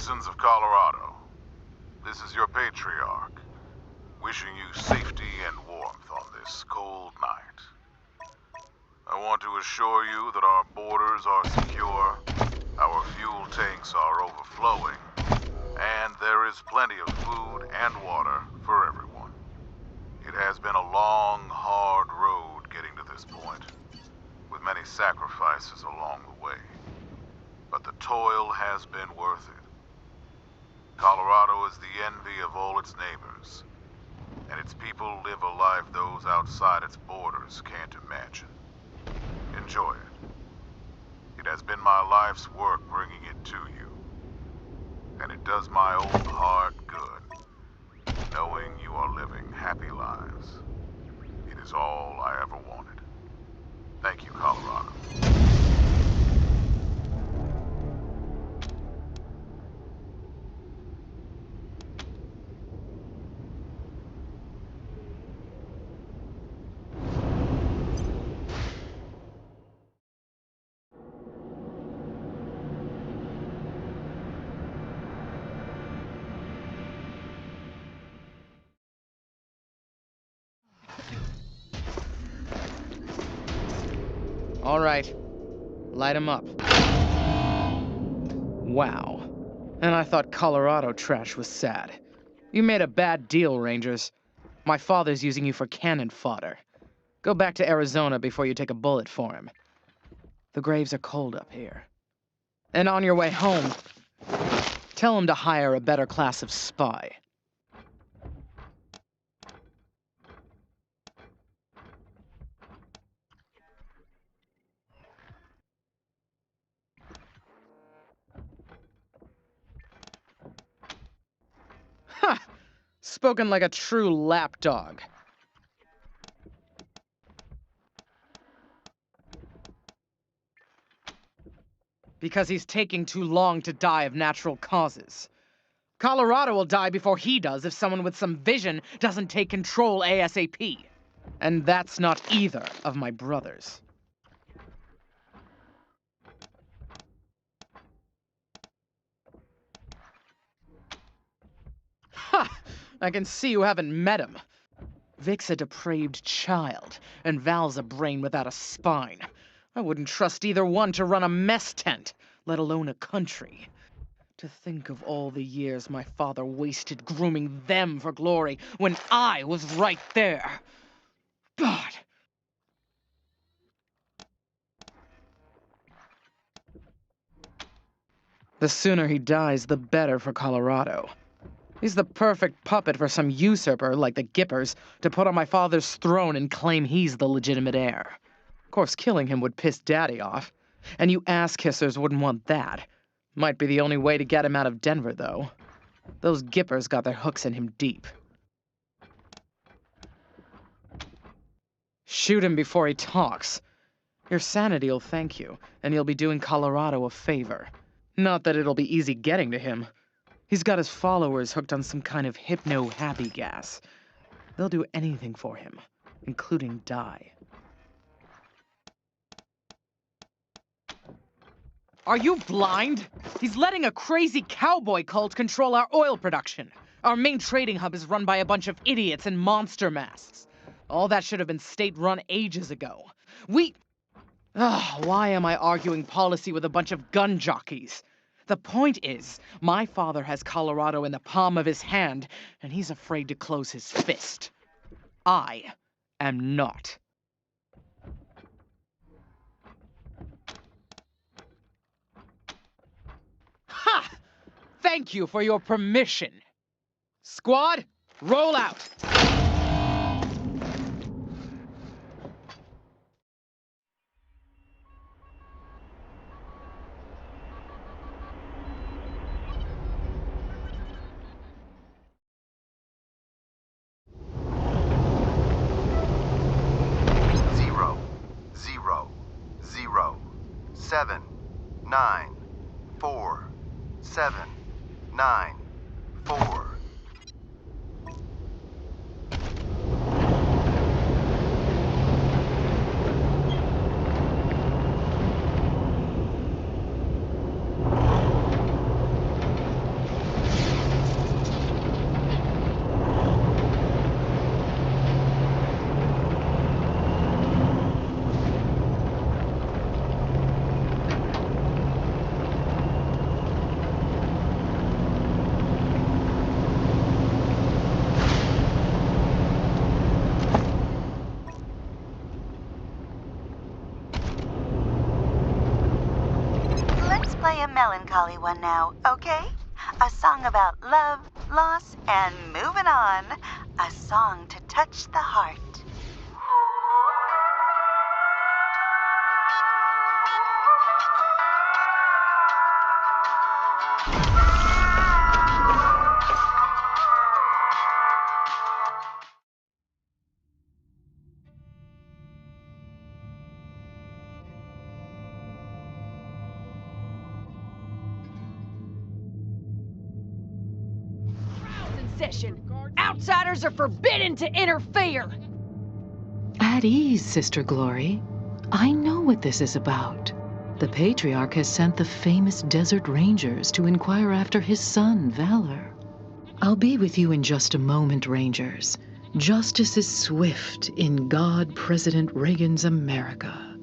Citizens of Colorado, this is your patriarch, wishing you safety and warmth on this cold night. I want to assure you that our borders are secure, our fuel tanks are overflowing, and there is plenty of food and water for everyone. It has been a long, hard road getting to this point, with many sacrifices along the way. But the toil has been worth it. Colorado is the envy of all its neighbors, and its people live a life those outside its borders can't imagine. Enjoy it. It has been my life's work bringing it to you, and it does my old heart good, knowing you are living happy lives. It is all I ever wanted. Thank you, Colorado. All right, light 'em up. Wow. And I thought Colorado trash was sad. You made a bad deal, Rangers. My father's using you for cannon fodder. Go back to Arizona before you take a bullet for him. The graves are cold up here. And on your way home, tell him to hire a better class of spy. Ha! Spoken like a true lapdog. Because he's taking too long to die of natural causes. Colorado will die before he does if someone with some vision doesn't take control ASAP. And that's not either of my brothers. Ha! I can see you haven't met him. Vic's a depraved child, and Val's a brain without a spine. I wouldn't trust either one to run a mess tent, let alone a country. To think of all the years my father wasted grooming them for glory when I was right there. God. The sooner he dies, the better for Colorado. He's the perfect puppet for some usurper like the Gippers to put on my father's throne and claim he's the legitimate heir. Of course, killing him would piss Daddy off, and you ass-kissers wouldn't want that. Might be the only way to get him out of Denver, though. Those Gippers got their hooks in him deep. Shoot him before he talks. Your sanity'll thank you, and you'll be doing Colorado a favor. Not that it'll be easy getting to him. He's got his followers hooked on some kind of hypno-happy gas. They'll do anything for him, including die. Are you blind? He's letting a crazy cowboy cult control our oil production. Our main trading hub is run by a bunch of idiots in monster masks. All that should have been state-run ages ago. Why am I arguing policy with a bunch of gun jockeys? The point is, my father has Colorado in the palm of his hand, and he's afraid to close his fist. I am not. Ha! Thank you for your permission. Squad, roll out. Seven, 9, 4, 7, 9, 4. melancholy one now, okay? A song about love, loss, and moving on. A song to touch the heart. Outsiders are forbidden to interfere! At ease, Sister Glory. I know what this is about. The Patriarch has sent the famous Desert Rangers to inquire after his son, Valor. I'll be with you in just a moment, Rangers. Justice is swift in God President Reagan's America.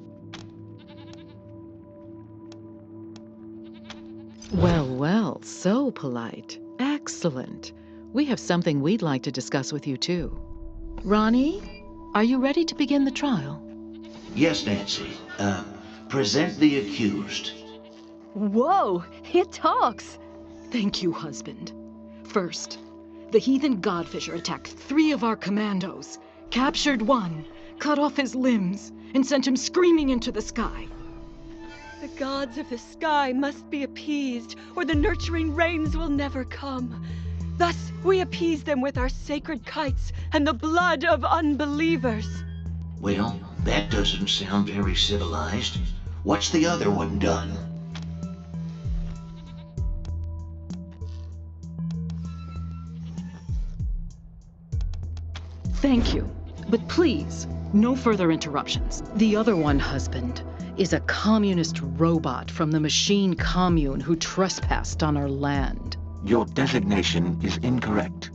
Well, so polite. Excellent. We have something we'd like to discuss with you, too. Ronnie, are you ready to begin the trial? Yes, Nancy. Present the accused. Whoa, it talks! Thank you, husband. First, the heathen Godfisher attacked 3 of our commandos, captured 1, cut off his limbs, and sent him screaming into the sky. The gods of the sky must be appeased, or the nurturing rains will never come. Thus, we appease them with our sacred kites and the blood of unbelievers. Well, that doesn't sound very civilized. What's the other one done? Thank you. But please, no further interruptions. The other one, husband, is a communist robot from the machine commune who trespassed on our land. Your designation is incorrect.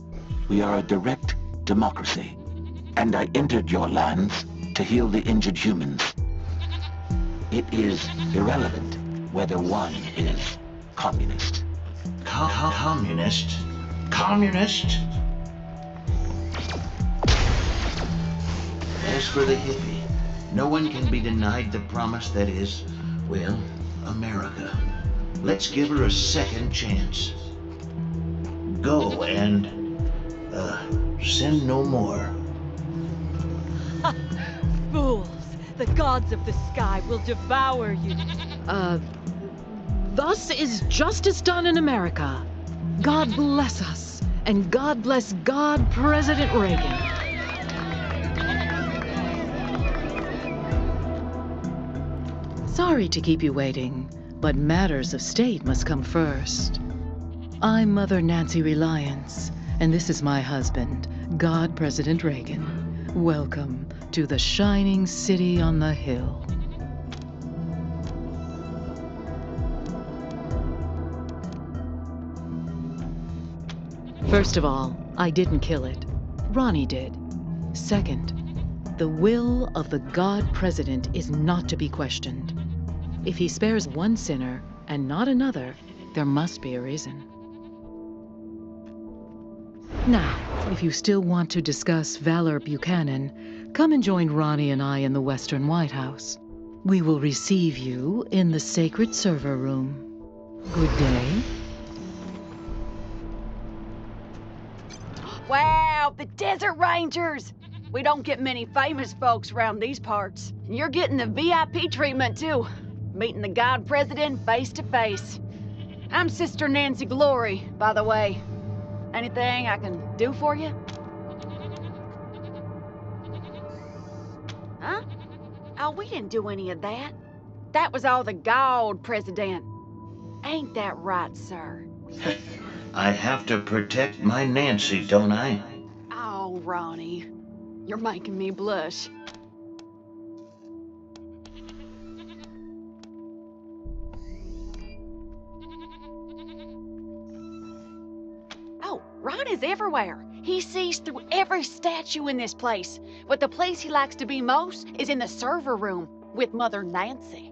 We are a direct democracy, and I entered your lands to heal the injured humans. It is irrelevant whether one is communist. Communist? Communist? As for the hippie, no one can be denied the promise that is, well, America. Let's give her a second chance. Go and, sin no more. Fools! The gods of the sky will devour you. Thus is justice done in America. God bless us, and God bless God President Reagan. Sorry to keep you waiting, but matters of state must come first. I'm Mother Nancy Reliance, and this is my husband, God President Reagan. Welcome to the shining city on the hill. First of all, I didn't kill it. Ronnie did. Second, the will of the God President is not to be questioned. If he spares one sinner and not another, there must be a reason. Now, if you still want to discuss Valor Buchanan, come and join Ronnie and I in the Western White House. We will receive you in the sacred server room. Good day. Wow, the Desert Rangers! We don't get many famous folks around these parts. And you're getting the VIP treatment, too. Meeting the God President face to face. I'm Sister Nancy Glory, by the way. Anything I can do for you? Huh? Oh, we didn't do any of that. That was all the God President. Ain't that right, sir? I have to protect my Nancy, don't I? Oh, Ronnie. You're making me blush. Oh, Ron is everywhere. He sees through every statue in this place. But the place he likes to be most is in the server room with Mother Nancy.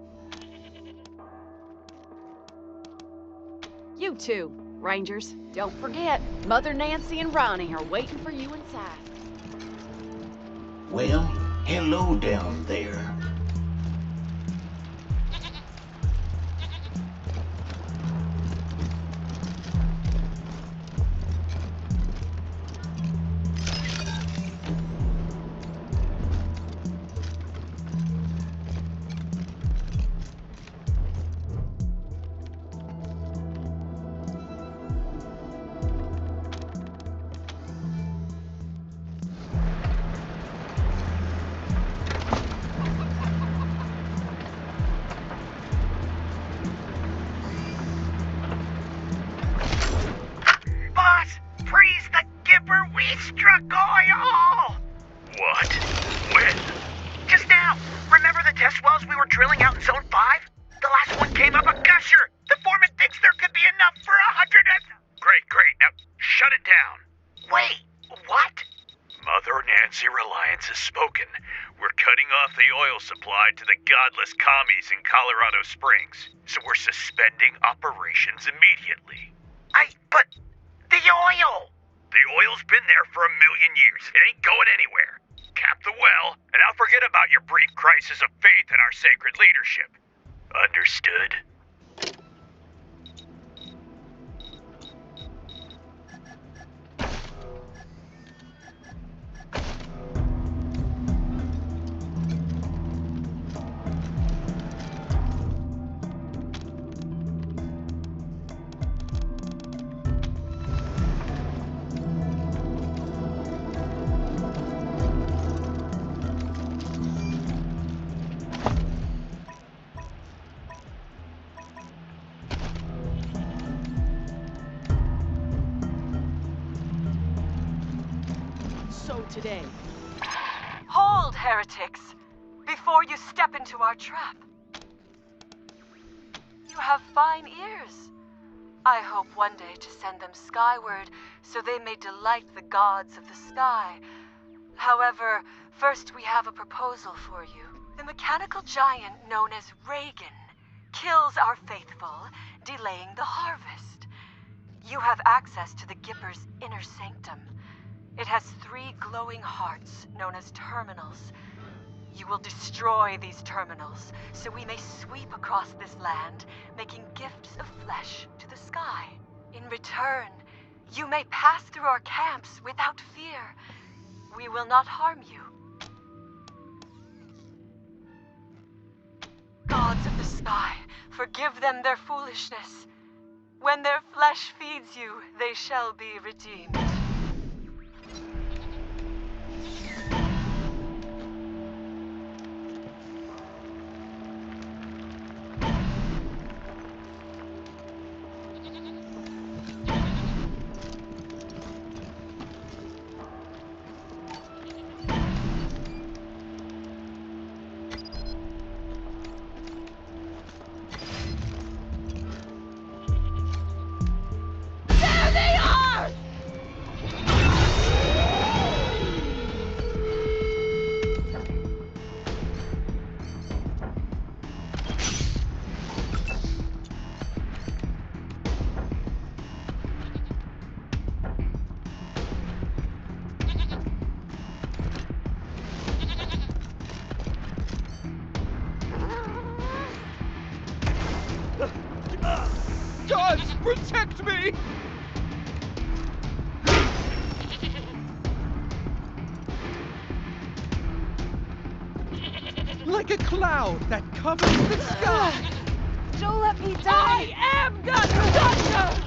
You two, Rangers, don't forget, Mother Nancy and Ronnie are waiting for you inside. Well, hello down there. shut it down. Wait, what? Mother Nancy Reliance has spoken. We're cutting off the oil supply to the godless commies in Colorado Springs, so we're suspending operations immediately. But the oil! The oil's been there for 1,000,000 years. It ain't going anywhere. Cap the well, and I'll forget about your brief crisis of faith in our sacred leadership. Understood? Today. Hold, heretics, before you step into our trap. You have fine ears. I hope one day to send them skyward so they may delight the gods of the sky. However, first we have a proposal for you. The mechanical giant known as Reagan kills our faithful, delaying the harvest. You have access to the Gippers' inner sanctum. It has 3 glowing hearts, known as terminals. You will destroy these terminals, so we may sweep across this land, making gifts of flesh to the sky. In return, you may pass through our camps without fear. We will not harm you. Gods of the sky, forgive them their foolishness. When their flesh feeds you, they shall be redeemed. Gods, protect me! Like a cloud that covers the sky! Don't let me die! I am God's thunder!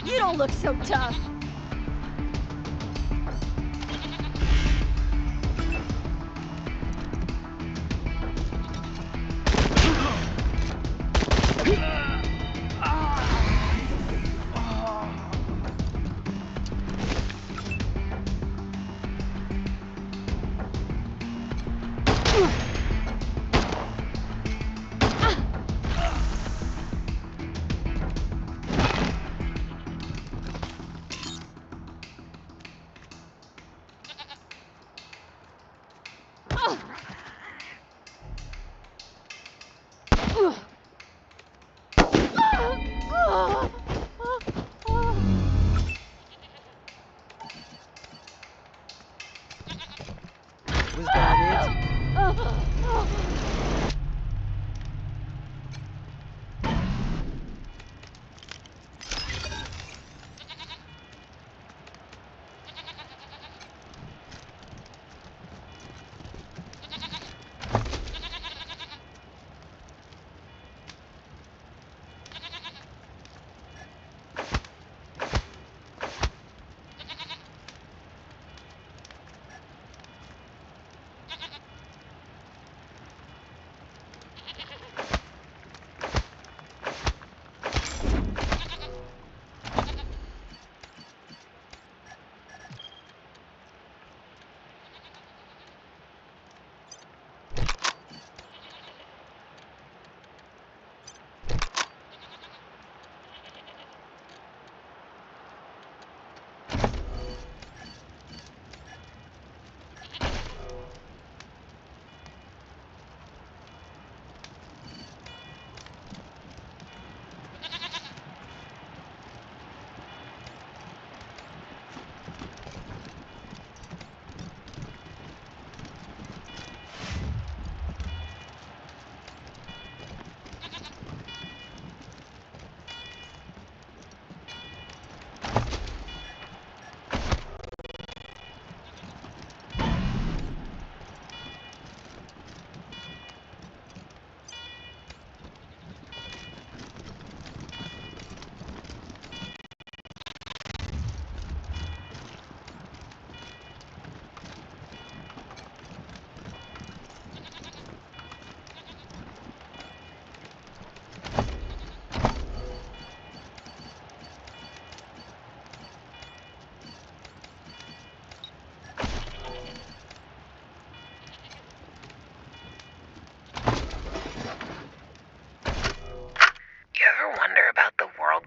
You don't look so tough. Was that it?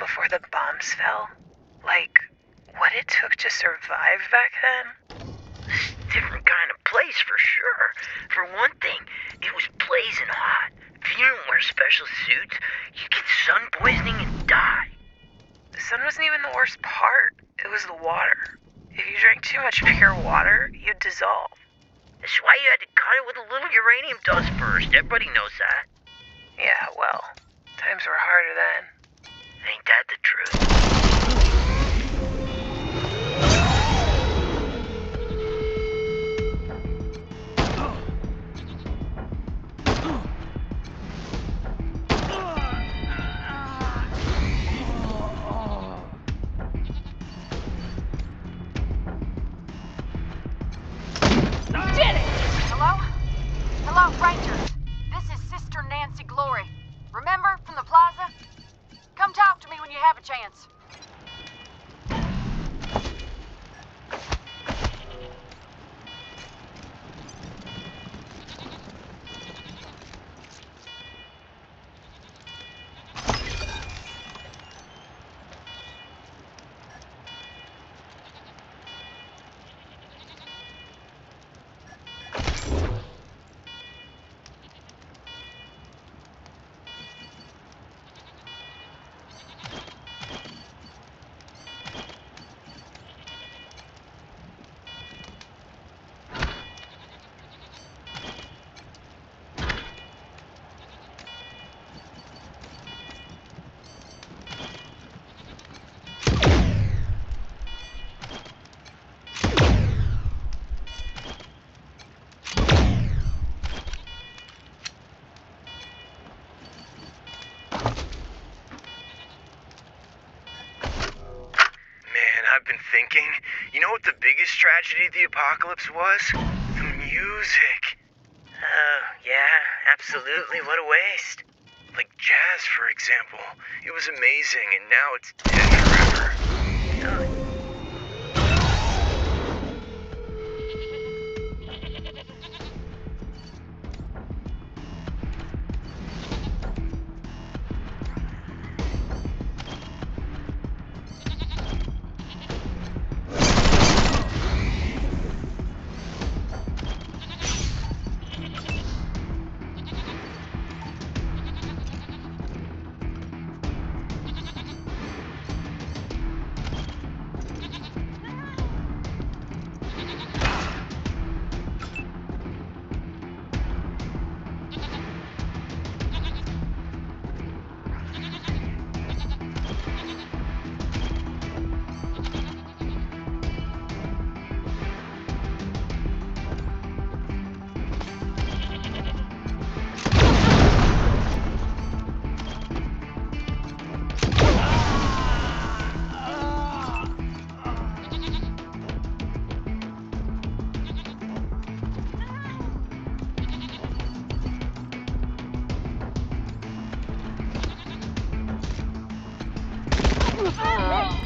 before the bombs fell? Like, what it took to survive back then? Different kind of place for sure. For one thing, it was blazing hot. If you didn't wear special suits, you'd get sun poisoning and die. The sun wasn't even the worst part. It was the water. If you drank too much pure water, you'd dissolve. That's why you had to cut it with a little uranium dust first. Everybody knows that. Yeah, well, times were harder then. Ain't that the truth? Did it! Hello? Hello, Rangers. This is Sister Nancy Glory. Remember from the plaza? Come talk to me when you have a chance. thinking, you know what the biggest tragedy of the apocalypse was? The music. Oh, yeah, absolutely. What a waste. Like jazz, for example. It was amazing, and now it's dead forever. Oh.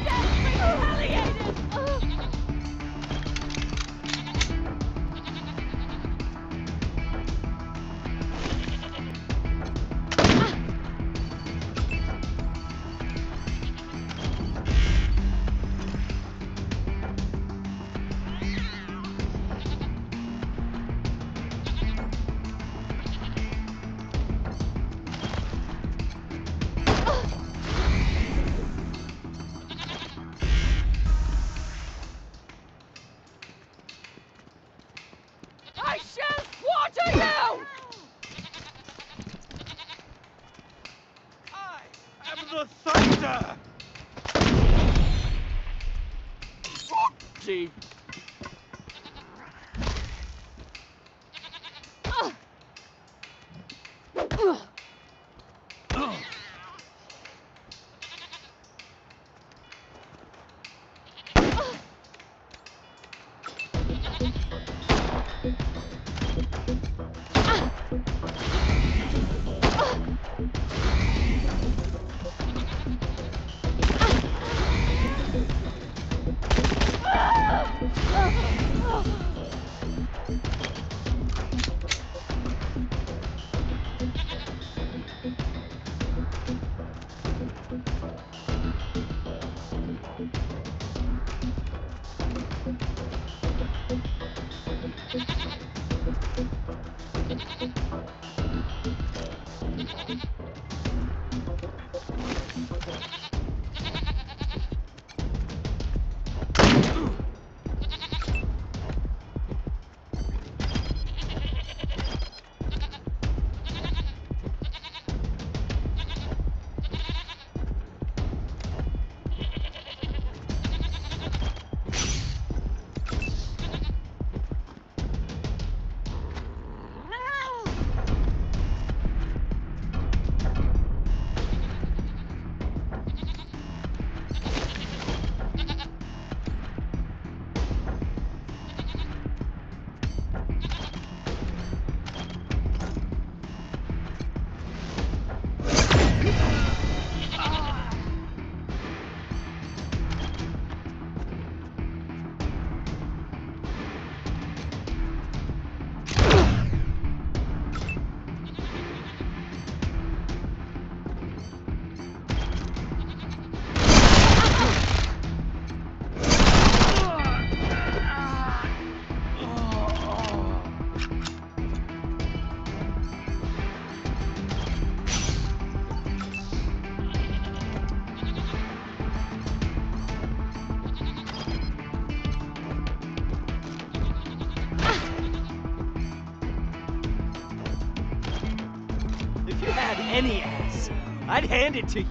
I shall slaughter you! I am the thunder! See? Any ass, I'd hand it to you.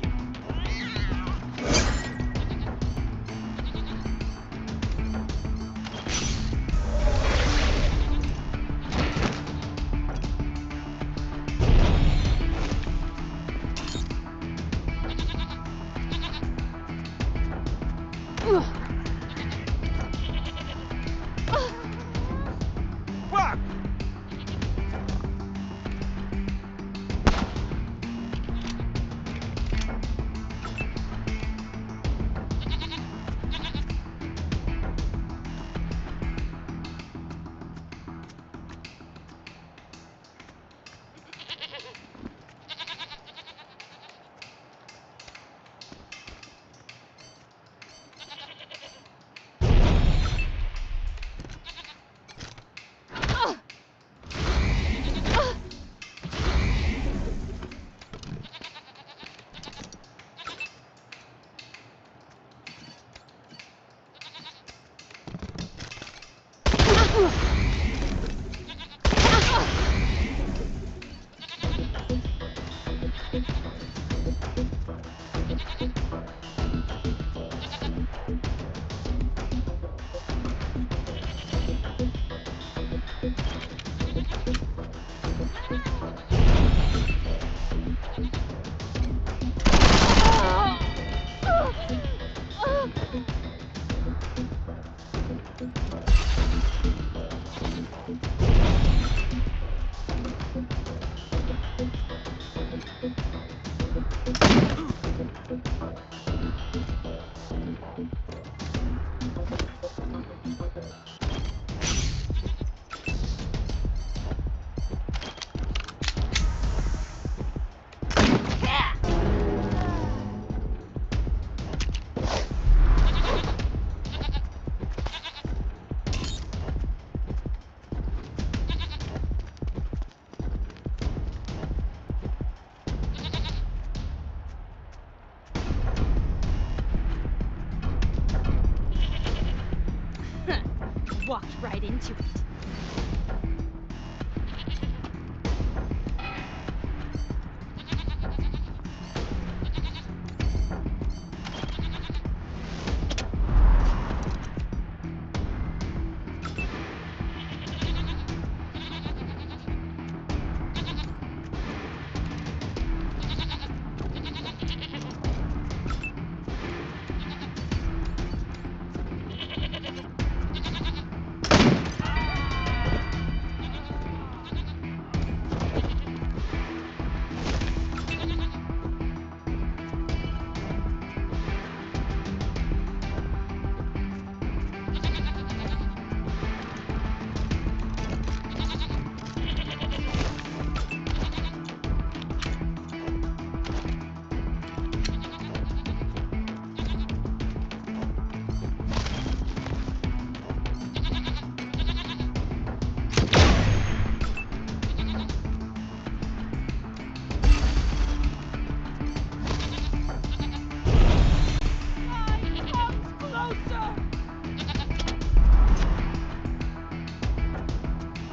Walked right into it.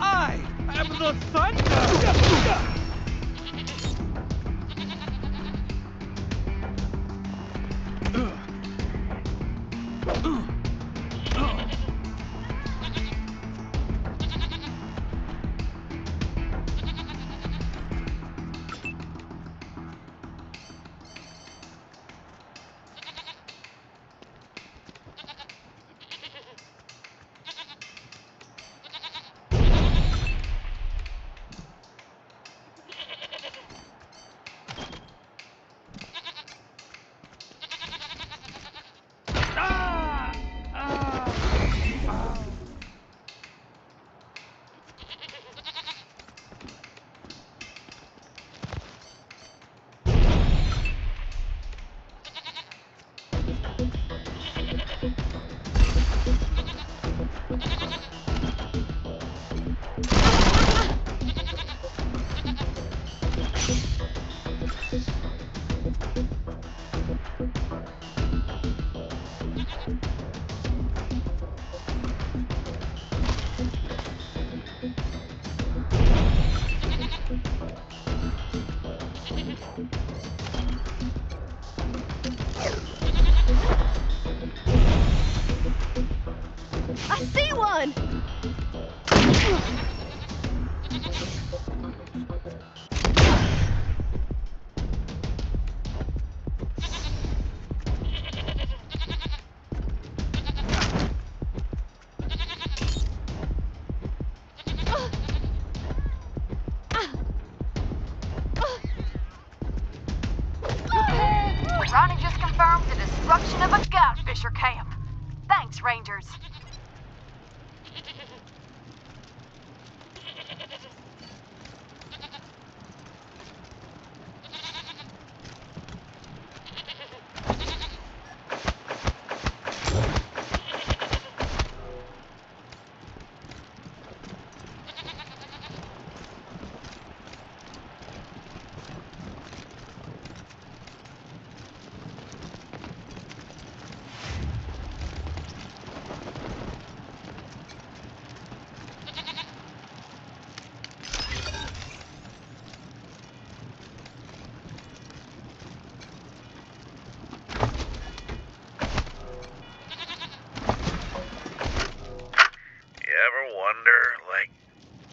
I am the thunder! I see one! Ronnie just confirmed the destruction of a godfisher camp. Thanks, Rangers.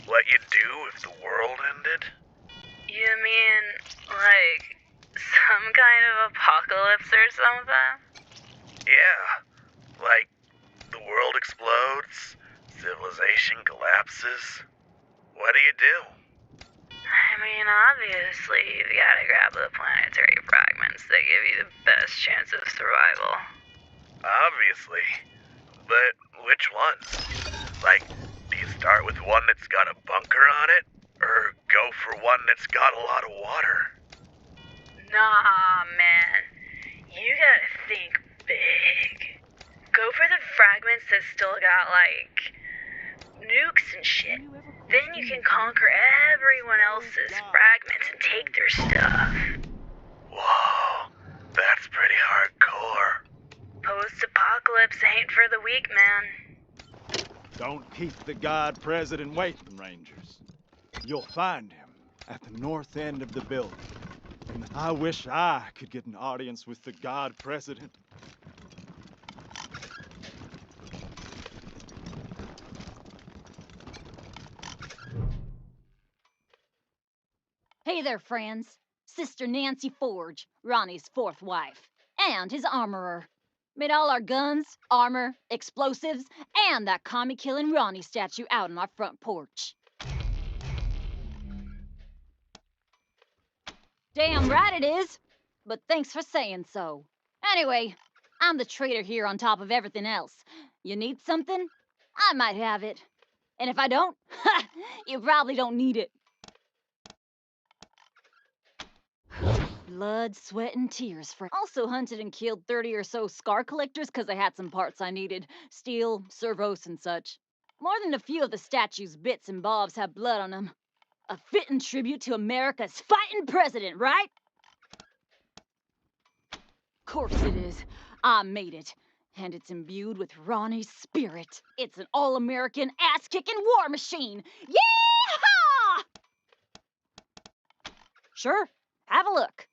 What you'd do if the world ended? You mean, like, some kind of apocalypse or something? Yeah. Like, the world explodes, civilization collapses. What do you do? I mean, obviously, you've gotta grab the planetary fragments that give you the best chance of survival. Obviously. But which ones? Like, do you start with one that's got a bunker on it? Or go for one that's got a lot of water? Nah, man. You gotta think big. Go for the fragments that still got, like, nukes and shit. Then you can conquer everyone else's fragments and take their stuff. Whoa, that's pretty hardcore. Post-apocalypse ain't for the weak, man. Don't keep the God President waiting, Rangers. You'll find him at the north end of the building. And I wish I could get an audience with the God President. Hey there, friends. Sister Nancy Forge, Ronnie's fourth wife, and his armorer. Made all our guns, armor, explosives, and that commie-killing Ronnie statue out on our front porch. Damn right it is, but thanks for saying so. Anyway, I'm the traitor here on top of everything else. You need something? I might have it. And if I don't, you probably don't need it. Blood, sweat, and tears for. Also hunted and killed 30 or so scar collectors because I had some parts I needed. Steel, servos, and such. More than a few of the statue's bits and bobs have blood on them. A fitting tribute to America's fighting president, right? Course it is. I made it. And it's imbued with Ronnie's spirit. It's an all-American ass-kicking war machine. Yeehaw! Sure, have a look.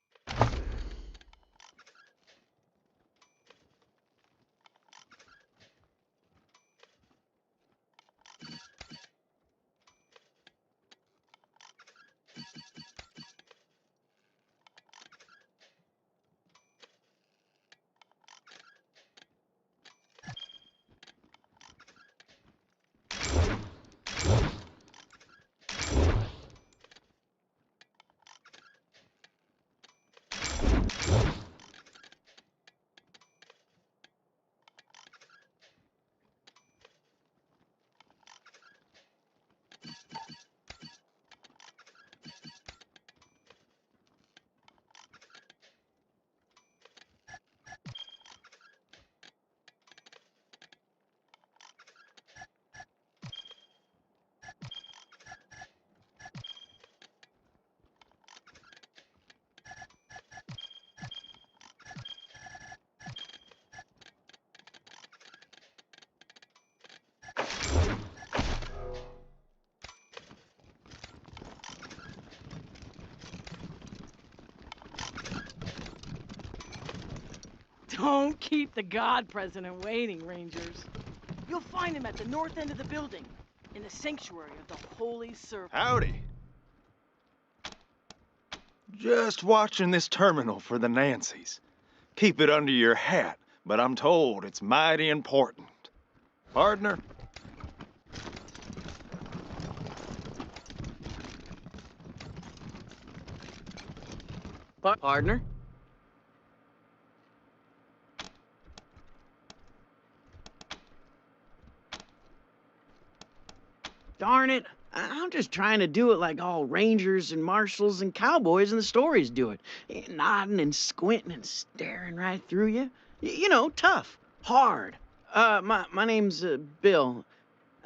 Don't keep the God President waiting, Rangers. You'll find him at the north end of the building, in the sanctuary of the Holy Servant. Howdy. Just watching this terminal for the Nancys. Keep it under your hat, but I'm told it's mighty important. Partner? Partner? Darn it, I'm just trying to do it like all rangers and marshals and cowboys in the stories do it. Nodding and squinting and staring right through you. You know, tough, hard. My name's Bill.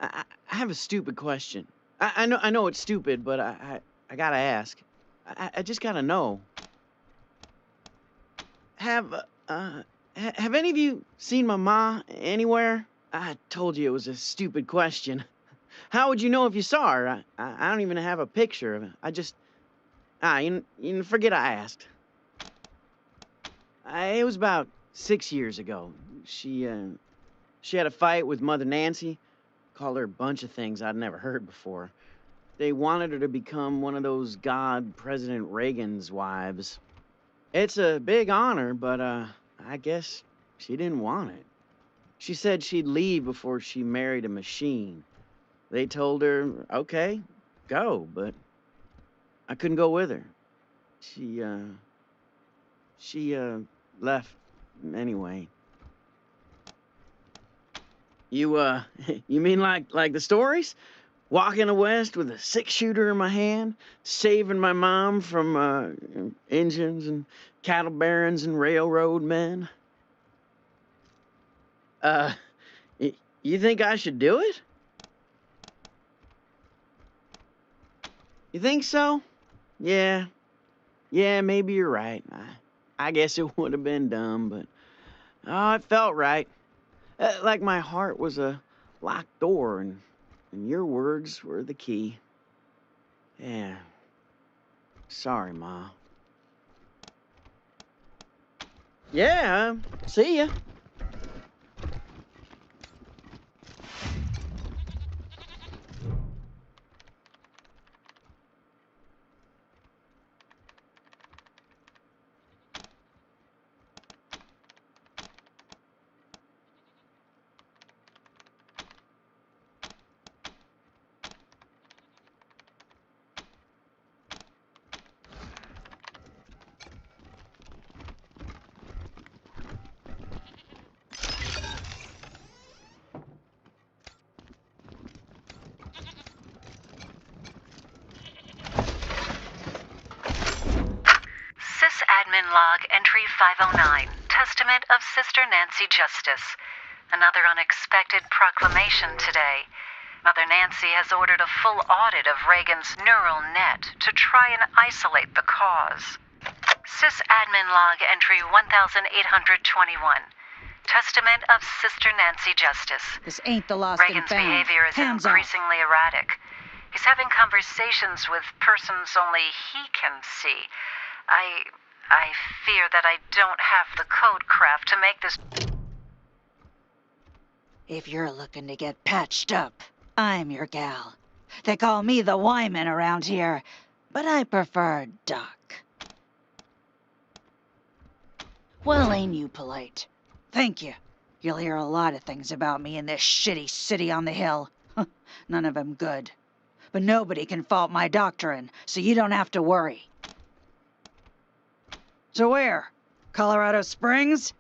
I have a stupid question. I know it's stupid, but I gotta ask. I just gotta know. Have any of you seen my ma anywhere? I told you it was a stupid question. How would you know if you saw her? I don't even have a picture of her. I just... you forget I asked. It was about 6 years ago. She had a fight with Mother Nancy. Called her a bunch of things I'd never heard before. They wanted her to become one of those God President Reagan's wives. It's a big honor, but I guess she didn't want it. She said she'd leave before she married a machine. They told her, okay, go, but I couldn't go with her. She left anyway. You, you mean like the stories? Walking the West with a 6-shooter in my hand, saving my mom from engines and cattle barons and railroad men? You think I should do it? You think so? Yeah, maybe you're right. I guess it would have been dumb, but it felt right. Like my heart was a locked door, and your words were the key. Yeah. Sorry, Ma. Yeah, see ya. Sysadmin log entry 509. Testament of Sister Nancy Justice. Another unexpected proclamation today. Mother Nancy has ordered a full audit of Reagan's neural net to try and isolate the cause. Sysadmin log entry 1821. Testament of Sister Nancy Justice. This ain't the lost and Reagan's found. behavior is Hands off. increasingly erratic. He's having conversations with persons only he can see. I fear that I don't have the codecraft to make this. If you're looking to get patched up, I'm your gal. They call me the Wyman around here, but I prefer Doc. Well, ain't you polite? Thank you. You'll hear a lot of things about me in this shitty city on the hill. None of 'em good. But nobody can fault my doctrine, so you don't have to worry. So where? Colorado Springs?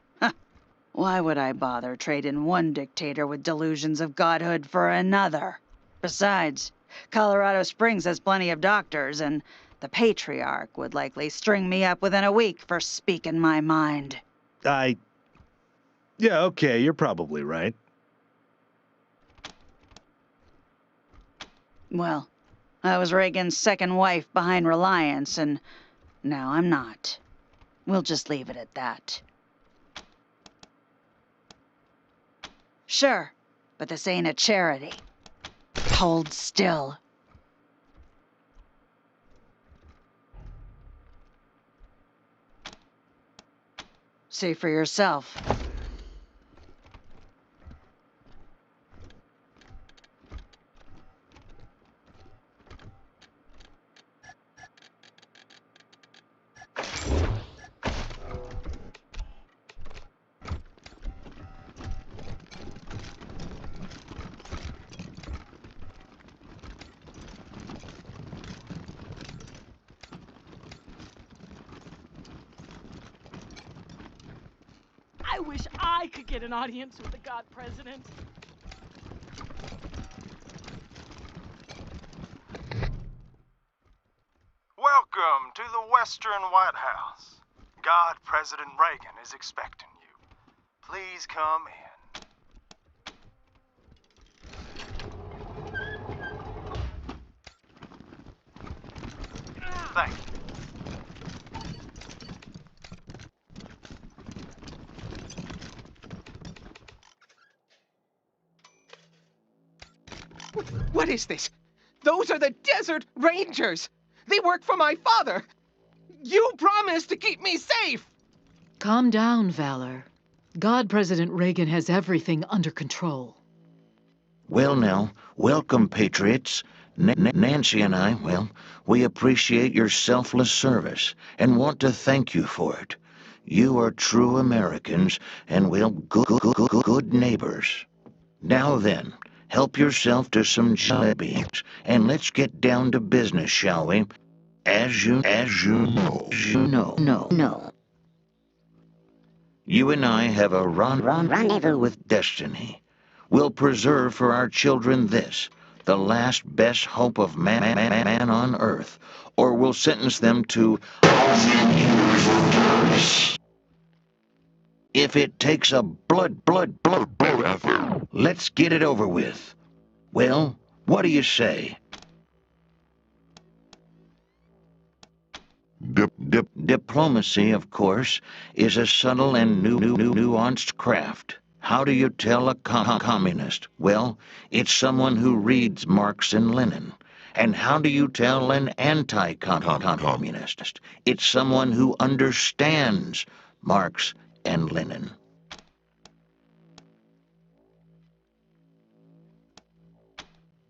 Why would I bother trading one dictator with delusions of godhood for another? Besides, Colorado Springs has plenty of doctors, and the Patriarch would likely string me up within a week for speaking my mind. Yeah, okay, you're probably right. Well, I was Reagan's second wife behind Reliance, and now I'm not. We'll just leave it at that. Sure, but this ain't a charity. Hold still. See for yourself. I wish I could get an audience with the God President. Welcome to the Western White House. God President Reagan is expecting you. Please come in. Thank you. What is this? Those are the Desert Rangers! They work for my father! You promised to keep me safe! Calm down, Valor. God President Reagan has everything under control. Well now, welcome, Patriots. Nancy and I, well, we appreciate your selfless service and want to thank you for it. You are true Americans and, well, good neighbors. Now then, help yourself to some jelly beans, and let's get down to business, shall we? As you know. No. You and I have a rendezvous with destiny. We'll preserve for our children this, the last best hope of man on earth, or we'll sentence them to... If it takes a blood, let's get it over with. Well, what do you say? Diplomacy, of course, is a subtle and nuanced craft. How do you tell a communist? Well, it's someone who reads Marx and Lenin. And how do you tell an anti-communist? It's someone who understands Marx and Lenin.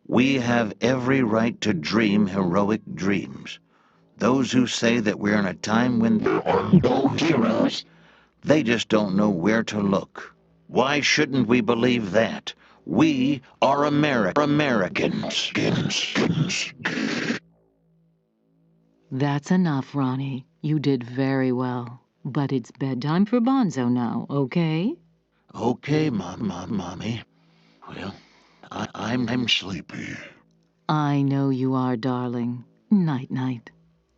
We have every right to dream heroic dreams. Those who say that we're in a time when there are no heroes, they just don't know where to look. Why shouldn't we believe that? We are Americans. That's enough, Ronnie. You did very well. But it's bedtime for Bonzo now, okay? Okay, Mommy. Well, I'm sleepy. I know you are, darling. Night-night.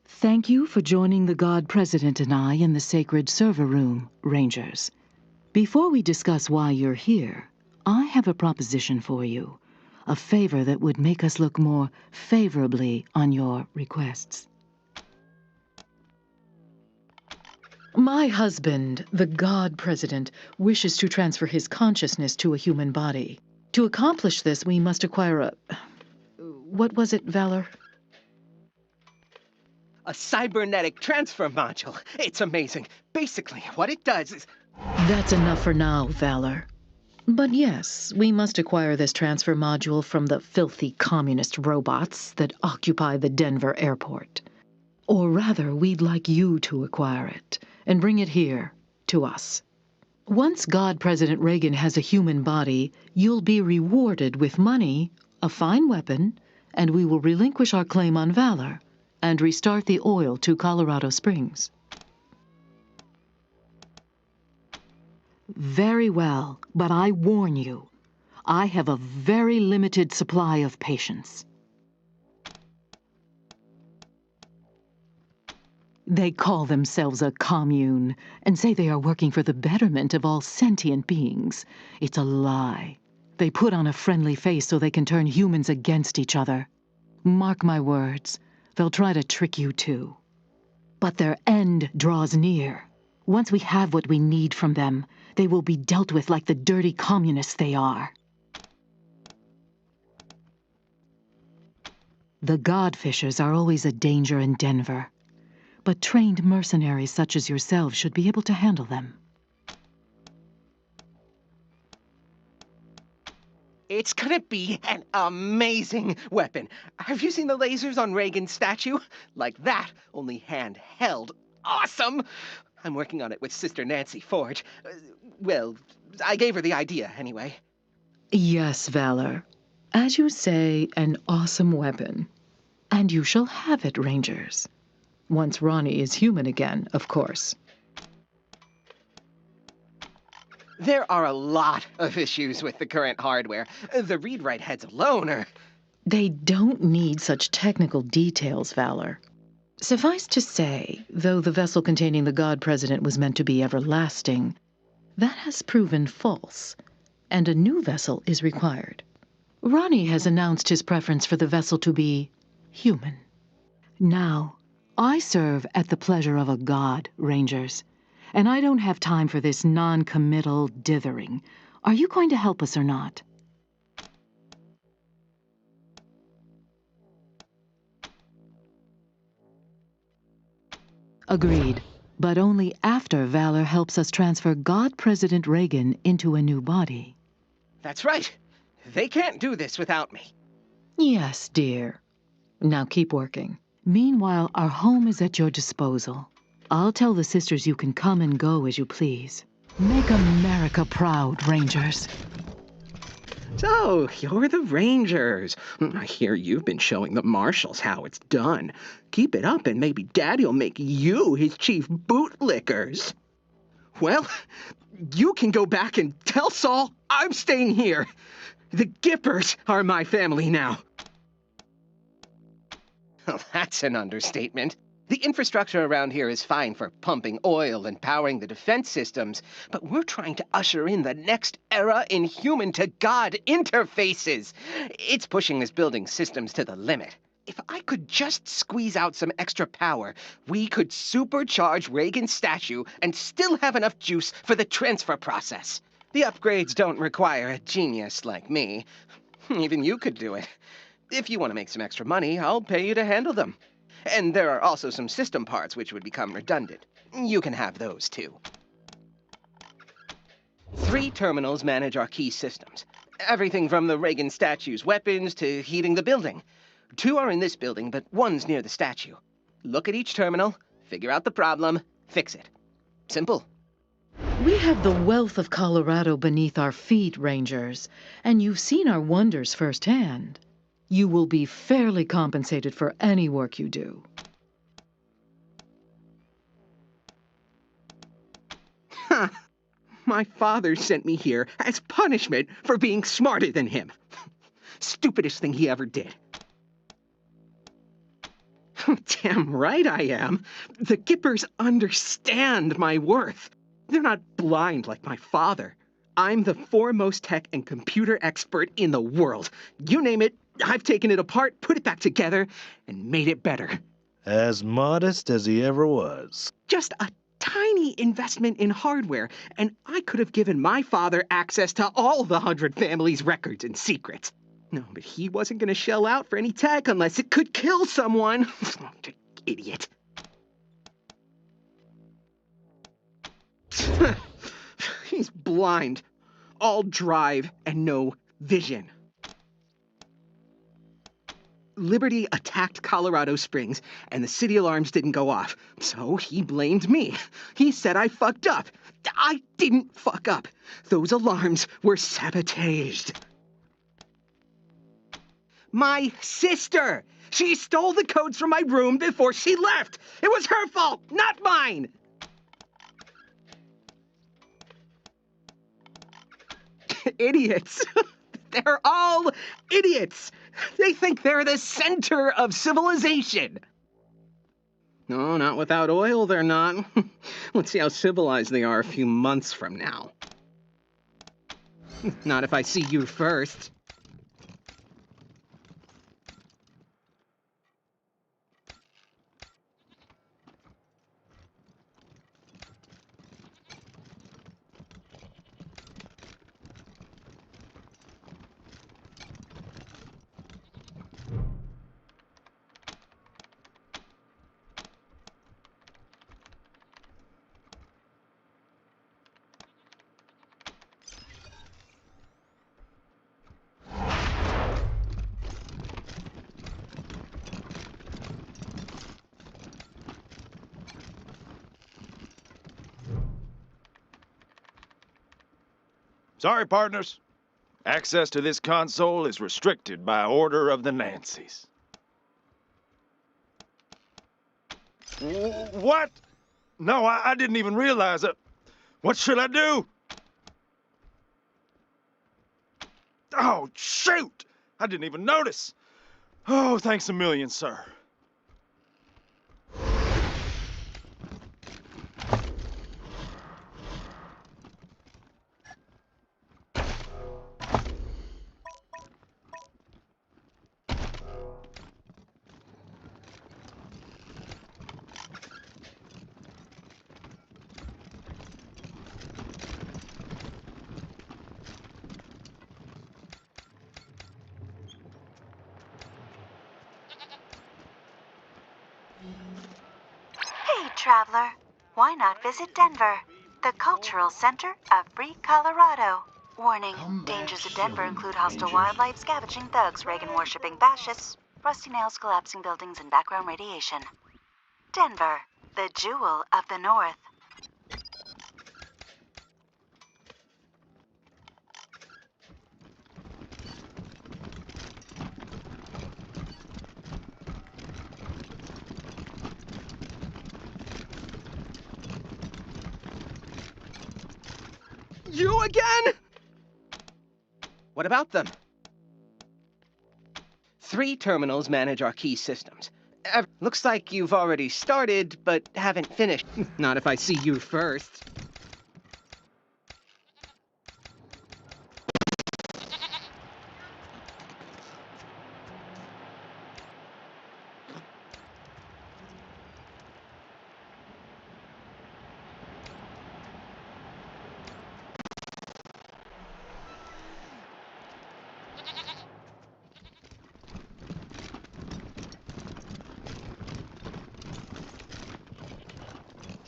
Thank you for joining the God President and I in the sacred server room, Rangers. Before we discuss why you're here, I have a proposition for you. A favor that would make us look more favorably on your requests. My husband, the God President, wishes to transfer his consciousness to a human body. To accomplish this, we must acquire a... What was it, Valor? A cybernetic transfer module. It's amazing. Basically, what it does is... That's enough for now, Valor. But yes, we must acquire this transfer module from the filthy communist robots that occupy the Denver airport. Or rather, we'd like you to acquire it and bring it here, to us. Once God President Reagan has a human body, you'll be rewarded with money, a fine weapon, and we will relinquish our claim on Valor and restart the oil to Colorado Springs. Very well, but I warn you, I have a very limited supply of patience. They call themselves a commune and say they are working for the betterment of all sentient beings. It's a lie. They put on a friendly face so they can turn humans against each other. Mark my words, they'll try to trick you too. But their end draws near. Once we have what we need from them, they will be dealt with like the dirty communists they are. The Godfishers are always a danger in Denver, but trained mercenaries such as yourselves should be able to handle them. It's gonna be an amazing weapon. Have you seen the lasers on Reagan's statue? Like that, only handheld. Awesome! I'm working on it with Sister Nancy Forge. Well, I gave her the idea, anyway. Yes, Valor. As you say, an awesome weapon. And you shall have it, Rangers. Once Ronnie is human again, of course. There are a lot of issues with the current hardware. The read-write heads alone are... They don't need such technical details, Valor. Suffice to say, though the vessel containing the God President was meant to be everlasting, that has proven false, and a new vessel is required. Ronnie has announced his preference for the vessel to be human. Now, I serve at the pleasure of a god, Rangers, and I don't have time for this non-committal dithering. Are you going to help us or not? Agreed, but only after Valor helps us transfer God President Reagan into a new body. That's right. They can't do this without me. Yes, dear. Now keep working. Meanwhile, our home is at your disposal. I'll tell the sisters you can come and go as you please. Make America proud, Rangers. So, you're the Rangers. I hear you've been showing the Marshals how it's done. Keep it up and maybe Daddy'll make you his chief bootlickers. Well, you can go back and tell Saul I'm staying here. The Gippers are my family now. Well, that's an understatement. The infrastructure around here is fine for pumping oil and powering the defense systems, but we're trying to usher in the next era in human-to-God interfaces. It's pushing this building's systems to the limit. If I could just squeeze out some extra power, we could supercharge Reagan's statue and still have enough juice for the transfer process. The upgrades don't require a genius like me. Even you could do it. If you want to make some extra money, I'll pay you to handle them. And there are also some system parts which would become redundant. You can have those, too. 3 terminals manage our key systems. Everything from the Reagan statue's weapons to heating the building. 2 are in this building, but 1's near the statue. Look at each terminal, figure out the problem, fix it. Simple. We have the wealth of Colorado beneath our feet, Rangers, and you've seen our wonders firsthand. You will be fairly compensated for any work you do. Huh. My father sent me here as punishment for being smarter than him. Stupidest thing he ever did. Damn right I am. The Gippers understand my worth. They're not blind like my father. I'm the foremost tech and computer expert in the world. You name it, I've taken it apart, put it back together, and made it better. As modest as he ever was. Just a tiny investment in hardware, and I could have given my father access to all the 100 families' records and secrets. No, but he wasn't going to shell out for any tech unless it could kill someone. Idiot. He's blind. All drive and no vision. Liberty attacked Colorado Springs, and the city alarms didn't go off. So he blamed me. He said I fucked up. I didn't fuck up. Those alarms were sabotaged. My sister! She stole the codes from my room before she left! It was her fault, not mine! Idiots. They're all idiots. They think they're the center of civilization. No, not without oil, they're not. Let's see how civilized they are a few months from now. Not if I see you first. Sorry, partners. Access to this console is restricted by order of the Nancys. What? No, I didn't even realize it. What should I do? Oh, shoot! I didn't even notice. Oh, thanks a million, sir. Hey, traveler. Why not visit Denver, the cultural center of free Colorado? Warning, dangers of Denver include hostile wildlife, scavenging thugs, Reagan-worshipping fascists, rusty nails, collapsing buildings, and background radiation. Denver, the jewel of the North. You again? What about them? 3 terminals manage our key systems. Looks like you've already started, but haven't finished. Not if I see you first.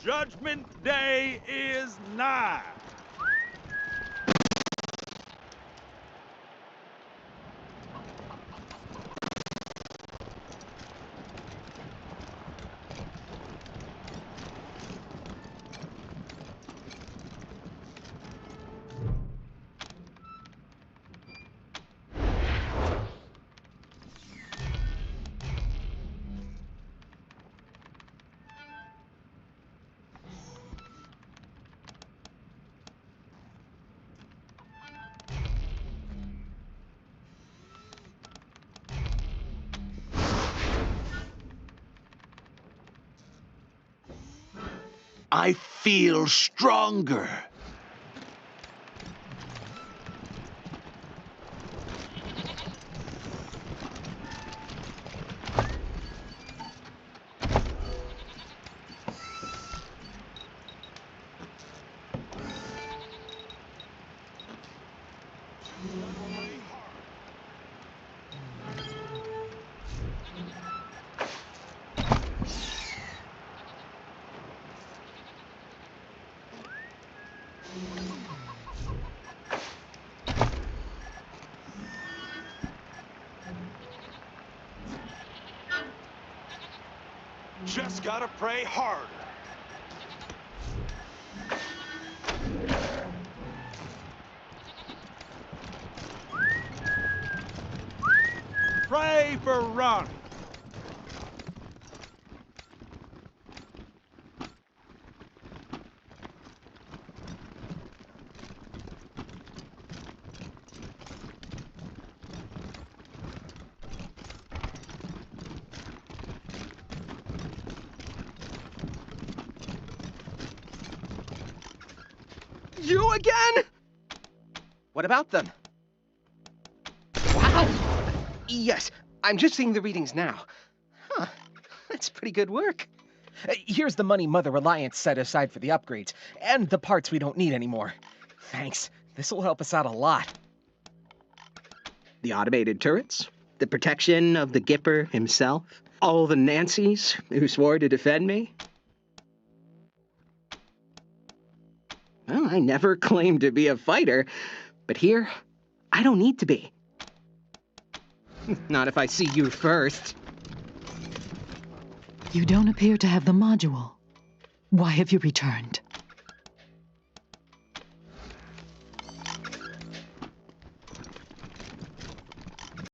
Judgment Day is nigh. I feel stronger. Just gotta pray harder. Pray for Ronnie. You again? What about them? Wow! Yes, I'm just seeing the readings now. Huh, that's pretty good work. Here's the money Mother Reliance set aside for the upgrades, and the parts we don't need anymore. Thanks, this'll help us out a lot. The automated turrets, the protection of the Gipper himself, all the Nancys who swore to defend me. Well, I never claimed to be a fighter, but here, I don't need to be. Not if I see you first. You don't appear to have the module. Why have you returned?